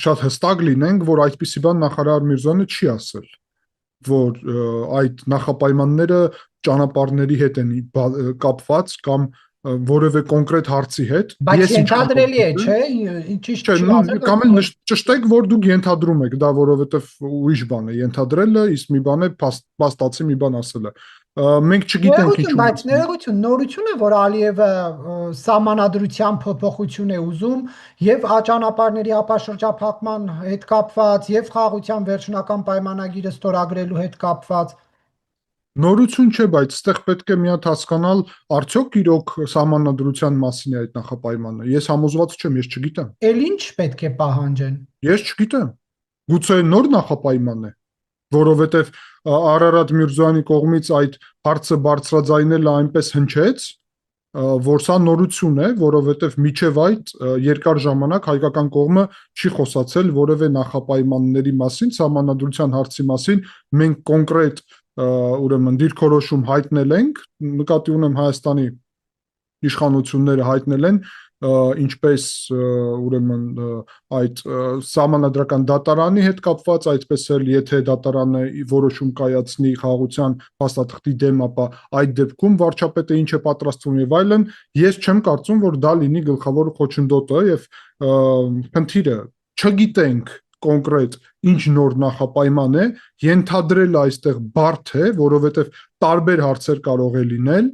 շատ հստակ լինենք, որ այդպիսի բան նախարար Միրզոյանը չի ասել, որ այդ նախապայմանները ճանապարհների հետ են կապված կամ որևէ կոնկրետ հարցի հետ։ Բայց ենթադրելի է, չէ՞, ճիշտ չի ասել։ Կամ էլ ճշտեք, որ դուք ենթադրում եք դա, որովհետև ուրիշ բան է ենթադրելը, իսկ մի բան է փաստացի մի բան ասելը։ Մենք չգիտենք ինչու։ Բայց ներողություն, նորություն է, որ Ալիևը սահմանադրության փոփոխություն է ուզում եւ ճանապարհների ապաշրջափակման հետ կապված եւ խաղաղության վերջնական պայմանագիրը ստորագրելու հետ կապված։ Նորություն չէ, բայց այստեղ պետք է մի հատ հասկանալ, արդյոք իրոք սահմանադրության մասին է այդ նախապայմանը։ Ես համոզված չեմ, ես չգիտեմ։ Էլ ինչ պետք է պահանջեն։ Ես չգիտեմ։ Գուցե նոր նախապայման է, որովհետև Արարատ Միրզոյանի կողմից այդ հարցը բարձրաձայնելը այնպես հնչեց, որ սա նորություն է, որովհետև միջև այդ երկար ժամանակ հայկական կողմը չի խոսացել որևէ նախապայմանների մասին, սահմանադրության հարցի մասին մենք կոնկրետ ուրեմն դիրքորոշում հայտնել ենք, նկատի ունեմ Հայաստանի իշխանությունները հայտնել են, ինչպես ուրեմն այդ սահմանադրական դատարանի հետ կապված, այդպես էլ եթե դատարանը որոշում կայացնի խաղաղության փաստաթղթի դեմ, ապա այդ դեպքում վարչապետը ինչ է պատրաստվում եւ այլն, ես չեմ կարծում, որ դա լինի գլխավոր խոչընդոտը եւ խնդիրը չգիտենք կոնկրետ ինչ նոր նախապայման է, ենթադրելը այստեղ բարդ է, որովհետև տարբեր հարցեր կարող է լինել